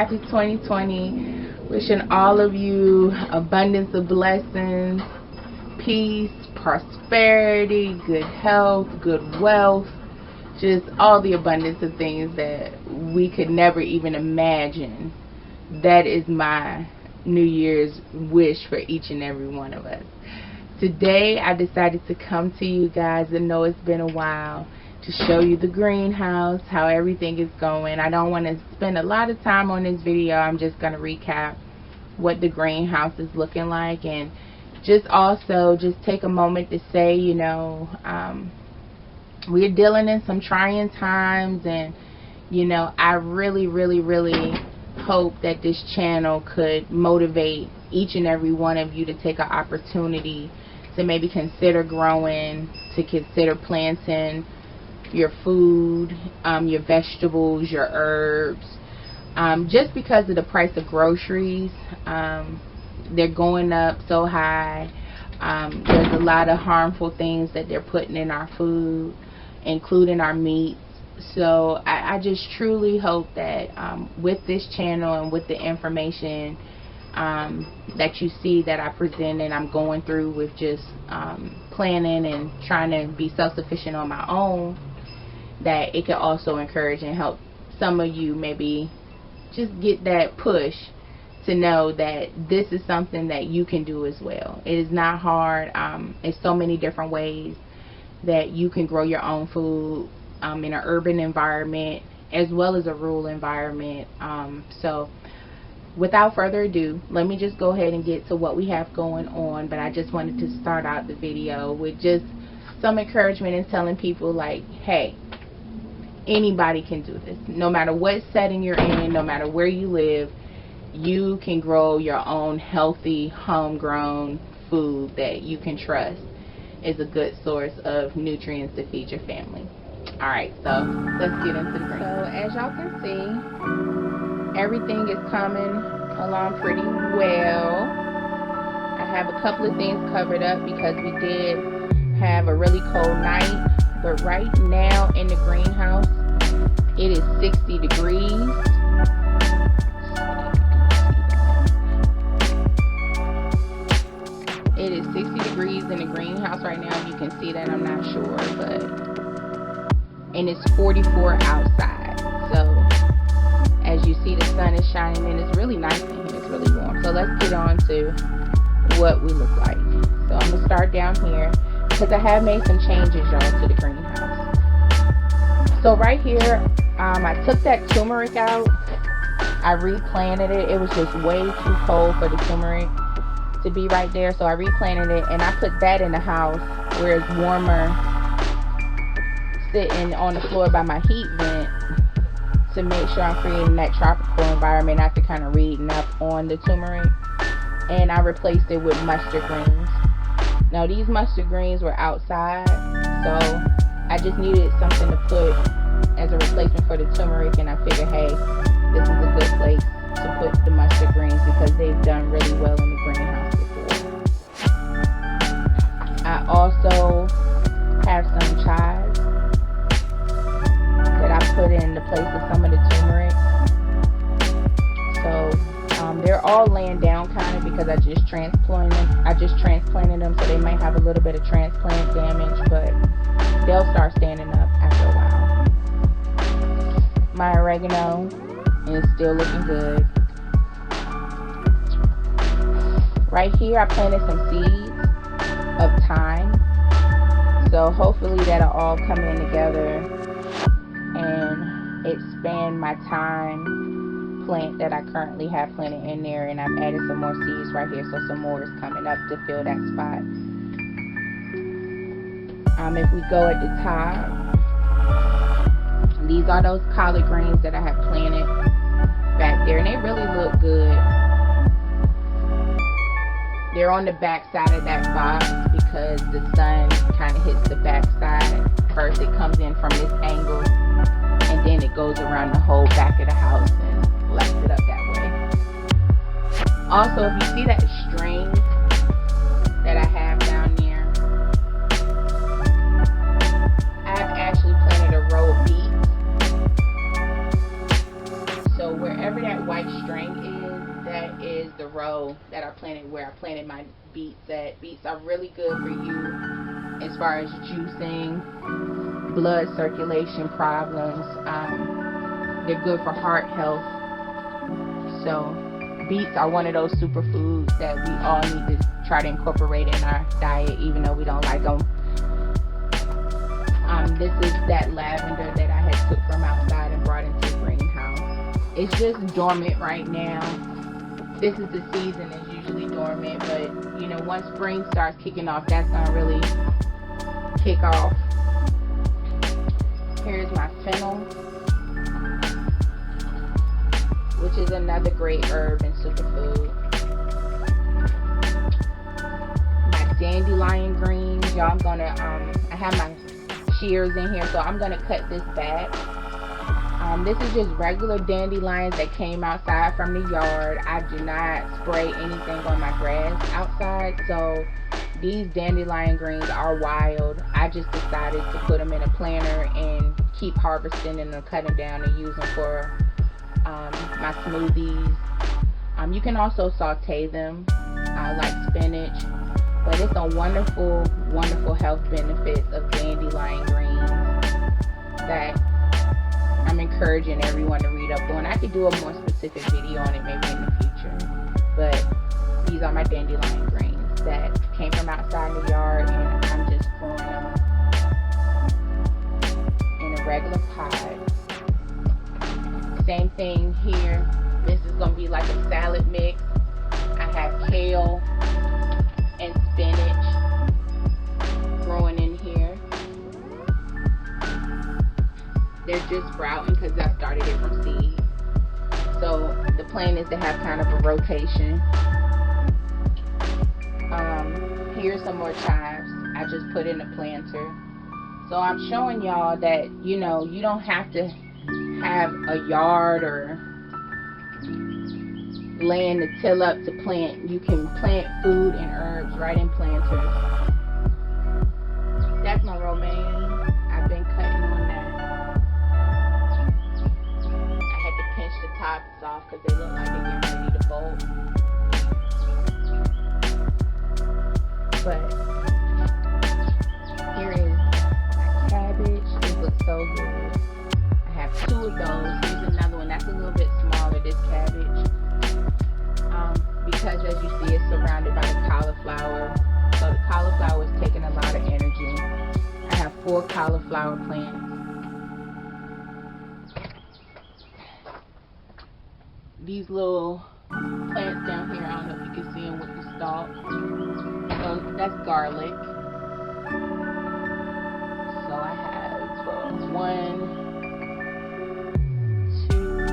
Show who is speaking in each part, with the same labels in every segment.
Speaker 1: happy 2020. Wishing all of you abundance of blessings, peace, prosperity, good health, good wealth, just all the abundance of things that we could never even imagine. That is my New Year's wish for each and every one of us. Today I decided to come to you guys. I know it's been a while, to show you the greenhouse, how everything is going. I don't want to spend a lot of time on this video. I'm just going to recap what the greenhouse is looking like, and just also just take a moment to say, you know, we're dealing in some trying times, and you know, I really hope that this channel could motivate each and every one of you to take an opportunity to maybe consider growing, to consider planting your food, your vegetables, your herbs. Just because of the price of groceries, they're going up so high. There's a lot of harmful things that they're putting in our food, including our meats. So I just truly hope that with this channel and with the information that you see that I present and I'm going through with just planning and trying to be self-sufficient on my own, that it can also encourage and help some of you maybe just get that push to know that this is something that you can do as well. It is not hard. It's so many different ways that you can grow your own food in an urban environment as well as a rural environment. So without further ado, let me just go ahead and get to what we have going on. But I just wanted to start out the video with just some encouragement and telling people, like, hey, anybody can do this. No matter what setting you're in, no matter where you live, you can grow your own healthy homegrown food that you can trust is a good source of nutrients to feed your family. Alright, so let's get into the green. So as y'all can see, everything is coming along pretty well. I have a couple of things covered up because we did have a really cold night. But right now in the greenhouse, it is 60 degrees. It is 60 degrees in the greenhouse right now. You can see that, I'm not sure, but and it's 44 outside. So as you see, the sun is shining and it's really nice in here. It's really warm. So let's get on to what we look like. So I'm gonna start down here, because I have made some changes, y'all, to the greenhouse. So right here, I took that turmeric out. I replanted it. It was just way too cold for the turmeric to be right there. So I replanted it, and I put that in the house where it's warmer, sitting on the floor by my heat vent, to make sure I'm creating that tropical environment after kind of reading up on the turmeric. And I replaced it with mustard greens. Now these mustard greens were outside, so I just needed something to put as a replacement for the turmeric, and I figured, hey, this is a good place to put the mustard greens because they've done really well in the greenhouse before. I also have some chives that I put in the place of some of the turmeric. So they're all laying down kind of because I just transplanted them, so they might have a little bit of transplant damage, but they'll start standing up after a while. My oregano is still looking good. Right here I planted some seeds of thyme, so hopefully that'll all come in together and expand my thyme plant that I currently have planted in there. And I've added some more seeds right here, so some more is coming up to fill that spot. If we go at the top, these are those collard greens that I have planted back there, and they really look good. They're on the back side of that box because the sun kind of hits the back side. First it comes in from this angle, and then it goes around the whole back of the house and lights it up that way. Also, if you see that string that I have down there, I've actually planted a row of beets. So wherever that white the row that I planted where I planted my beets at. Beets are really good for you as far as juicing, blood circulation problems. They're good for heart health. So beets are one of those superfoods that we all need to try to incorporate in our diet, even though we don't like them. This is that lavender that I had took from outside and brought into the greenhouse. It's just dormant right now. This is the season, it's usually dormant, but you know, once spring starts kicking off, that's gonna really kick off. Here's my fennel, which is another great herb and superfood. My dandelion greens, y'all, I'm gonna I have my shears in here, so I'm gonna cut this back. This is just regular dandelions that came outside from the yard. I do not spray anything on my grass outside, so these dandelion greens are wild. I just decided to put them in a planter and keep harvesting and cut them down and use them for my smoothies. You can also saute them like spinach, but it's a wonderful, wonderful health benefits of dandelion greens that I'm encouraging everyone to read up on. I could do a more specific video on it maybe in the future, but these are my dandelion greens that came from outside the yard, and I'm just growing them in a regular pot. Same thing here. This is going to be like a salad mix. I have kale and spinach growing in here. They're just sprouting because I started it from seed. So the plan is to have kind of a rotation. Here's some more chives I just put in a planter. So I'm showing y'all that, you know, you don't have to have a yard or land to till up to plant. You can plant food and herbs right in planters. That's my romaine. I've been cutting on that. I had to pinch the tops off because they look like they're getting ready to bolt. But here is my cabbage. It looks so good. I have 2 of those. Here's another one that's a little bit smaller, this cabbage. Because as you see, it's surrounded by the cauliflower. So the cauliflower is taking a lot of energy. I have 4 cauliflower plants. These little plants down here, I don't know if you can see them with the stalk. So that's garlic. So I have 1, 2,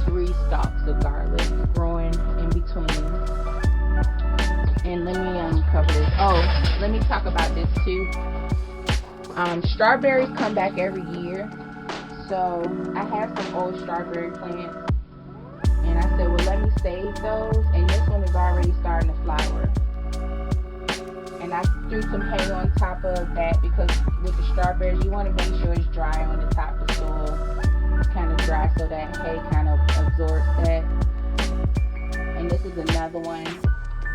Speaker 1: 3 stalks of garlic growing in between. And let me uncover this. Oh, let me talk about this too. Strawberries come back every year. So I have some old strawberry plants, and I said, well, let me save those. And this one is already starting to flower. And I threw some hay on top of that because with the strawberries, you want to make sure it's dry on the top of the soil. It's kind of dry so that hay kind of absorbs that. And this is another one.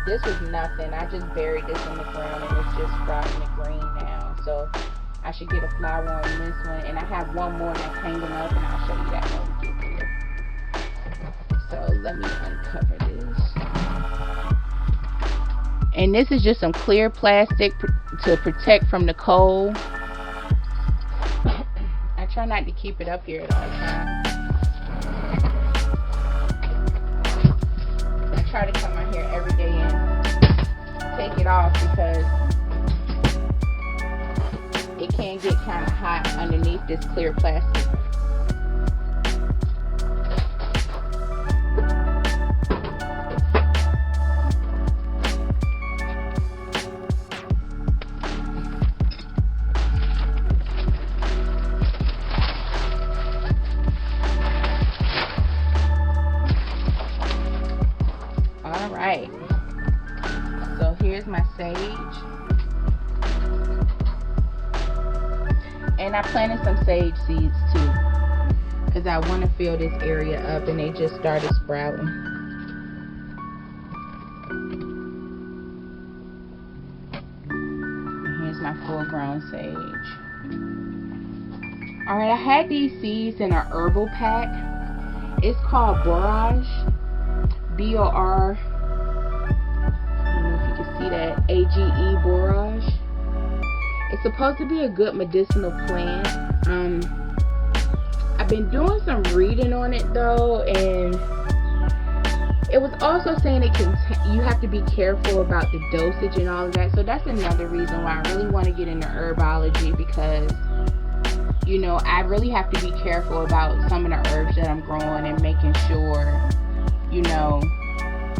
Speaker 1: This was nothing. I just buried this in the ground and it's just sprouting the green now. So I should get a flower on this one. And I have one more that's hanging up, and I'll show you that when we get there. So let me uncover this. And this is just some clear plastic to protect from the cold. I try not to keep it up here at all times. I try to come out here every day and take it off because it can get kind of hot underneath this clear plastic. Alright, so here's my sage. And I planted some sage seeds too, because I want to fill this area up, and they just started sprouting. full grown sage. Alright, I had these seeds in an herbal pack. It's called Borage. B-O-R, I don't know if you can see that, A-G-E, Borage. It's supposed to be a good medicinal plant. I've been doing some reading on it though, and it was also saying you have to be careful about the dosage and all of that. So that's another reason why I really want to get into herbology, because you know, I really have to be careful about some of the herbs that I'm growing and making sure, you know,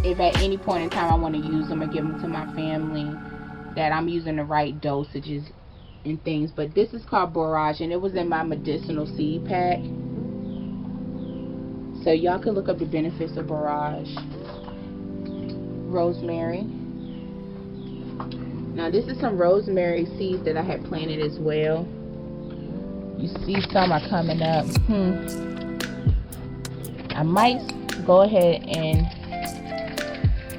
Speaker 1: if at any point in time I want to use them or give them to my family, that I'm using the right dosages and things. But this is called Borage, and it was in my medicinal seed pack. So y'all can look up the benefits of Borage. Rosemary. Now this is some rosemary seeds that I had planted as well. You see some are coming up. I might go ahead and,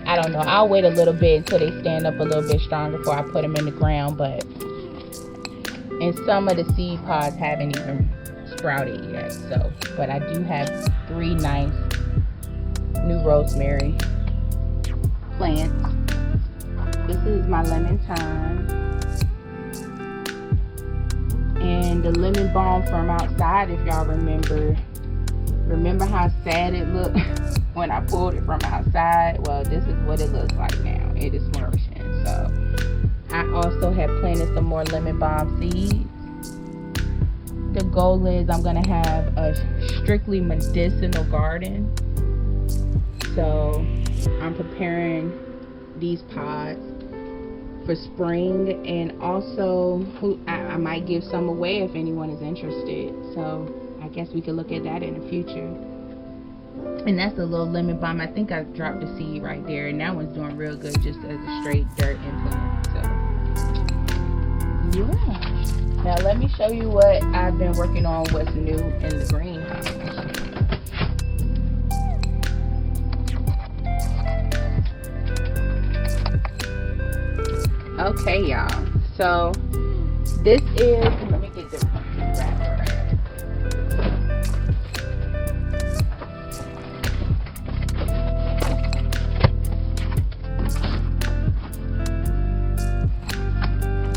Speaker 1: I don't know, I'll wait a little bit until they stand up a little bit stronger before I put them in the ground. And some of the seed pods haven't even sprouted yet. So, but I do have 3 nice new rosemary plants. This is my lemon thyme. And the lemon balm from outside, if y'all remember how sad it looked when I pulled it from outside? Well, this is what it looks like now. It is flourishing. So I also have planted some more lemon balm seeds. The goal is I'm going to have a strictly medicinal garden. So I'm preparing these pods for spring, and also I might give some away if anyone is interested. So I guess we could look at that in the future. And that's a little lemon balm. I think I dropped the seed right there, and that one's doing real good just as a straight dirt implant. So yeah. Now let me show you what I've been working on, what's new in the greenhouse. Okay, y'all, so this is, let me get the wrapper.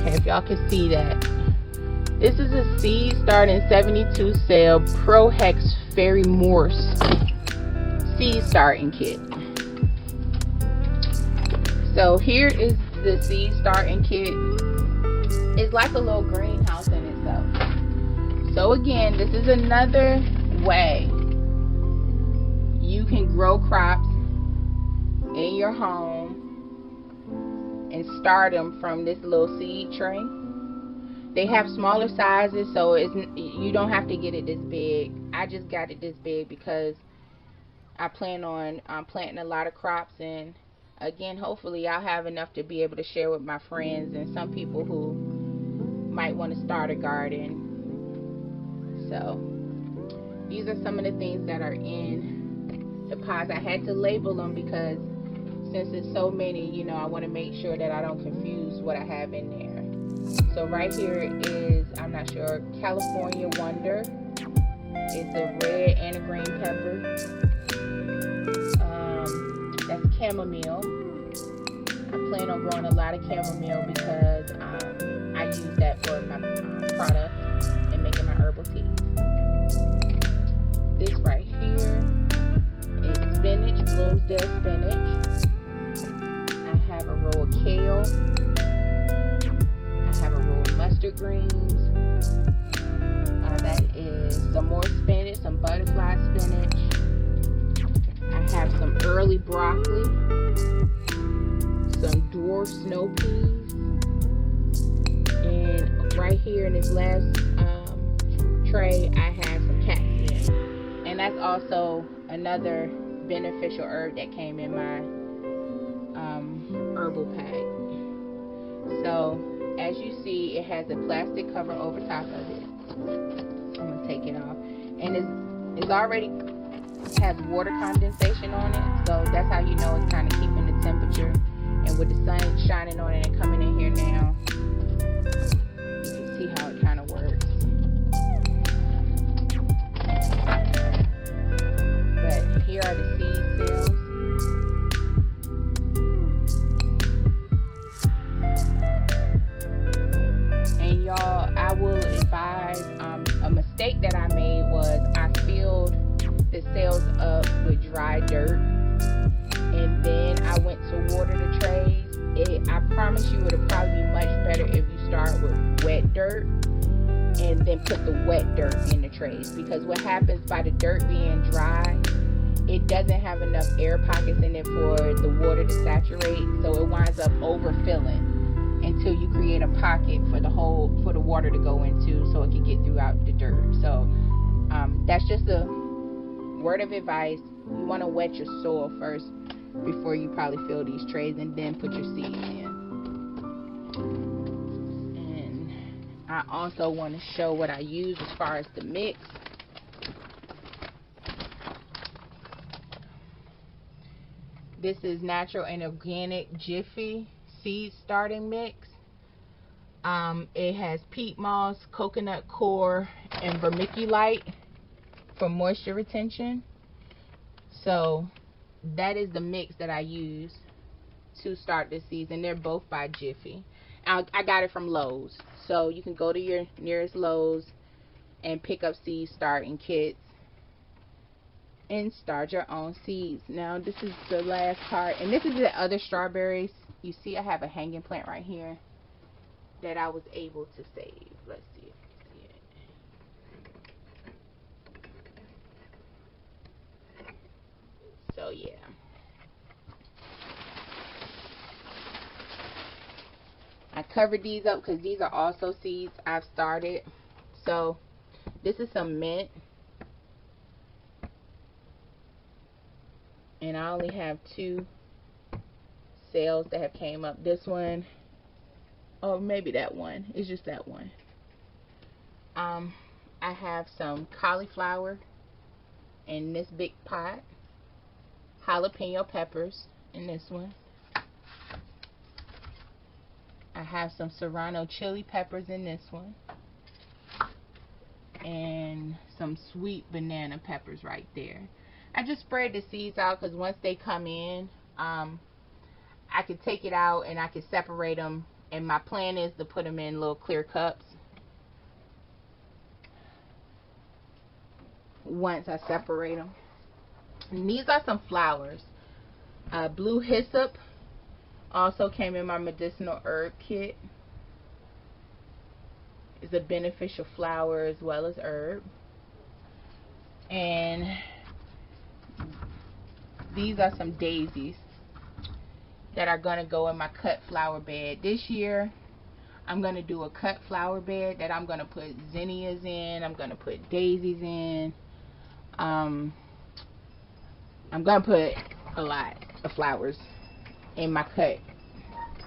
Speaker 1: Okay, if y'all can see that, this is a seed starting 72 cell Pro Hex Fairy Morse seed starting kit. So here is the seed starting kit. Is like a little greenhouse in itself. So again, this is another way you can grow crops in your home and start them from this little seed tray. They have smaller sizes, so you don't have to get it this big. I just got it this big because I plan on planting a lot of crops, and again, hopefully I'll have enough to be able to share with my friends and some people who might want to start a garden. So these are some of the things that are in the pods. I had to label them because since it's so many, you know, I want to make sure that I don't confuse what I have in there. So right here is, I'm not sure, California Wonder. It's a red and a green pepper. That's chamomile. I plan on growing a lot of chamomile because I use that for my product and making my herbal tea. This right here is spinach, Bloomsdale spinach. I have a row of kale. I have a row of mustard greens. That is some more spinach, some butterfly spinach. I have some early broccoli, some dwarf snow peas, and right here in this last tray I have some catsup, and that's also another beneficial herb that came in my herbal pack. So as you see, it has a plastic cover over top of it. I'm gonna take it off, and it's already has water condensation on it, so that's how you know it's kind of keeping the temperature. And with the sun shining on it and coming in here now, put the wet dirt in the trays, because what happens by the dirt being dry, it doesn't have enough air pockets in it for the water to saturate, so it winds up overfilling until you create a pocket for the water to go into, so it can get throughout the dirt. So that's just a word of advice. You want to wet your soil first before you probably fill these trays, and then put your seeds in. And I also want to show what I use as far as the mix. This is natural and organic Jiffy seed starting mix. It has peat moss, coconut coir, and vermiculite for moisture retention. So that is the mix that I use to start this season. They're both by Jiffy. I got it from Lowe's, so you can go to your nearest Lowe's and pick up seed starting kits and start your own seeds. Now this is the last part, and this is the other strawberries. You see I have a hanging plant right here that I was able to save. Let's see if you can see it. So yeah, I covered these up because these are also seeds I've started. So this is some mint, and I only have 2 sales that have came up. This one, oh maybe that one, it's just that one. I have some cauliflower in this big pot, jalapeno peppers in this one. I have some serrano chili peppers in this one, and some sweet banana peppers right there. I just spread the seeds out because once they come in, I could take it out and I could separate them, and my plan is to put them in little clear cups once I separate them. And these are some flowers. Blue hyssop also came in my medicinal herb kit. It's a beneficial flower as well as herb. And these are some daisies that are going to go in my cut flower bed. This year I'm going to do a cut flower bed that I'm going to put zinnias in. I'm going to put daisies in. I'm going to put a lot of flowers in my cut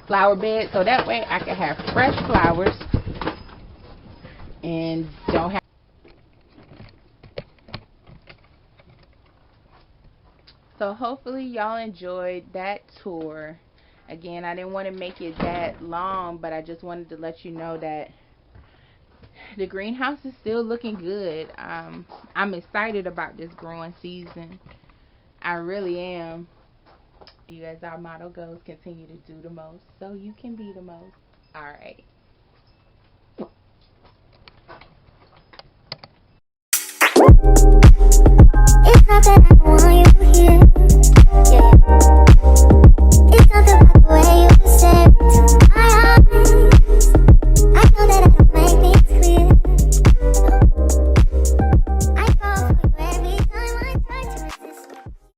Speaker 1: flower bed, so that way I can have fresh flowers and don't have. So hopefully y'all enjoyed that tour. Again, I didn't want to make it that long, but I just wanted to let you know that the greenhouse is still looking good. I'm excited about this growing season. I really am. You, as our motto goes, continue to do the most so you can be the most. Alright.
Speaker 2: It's not that I want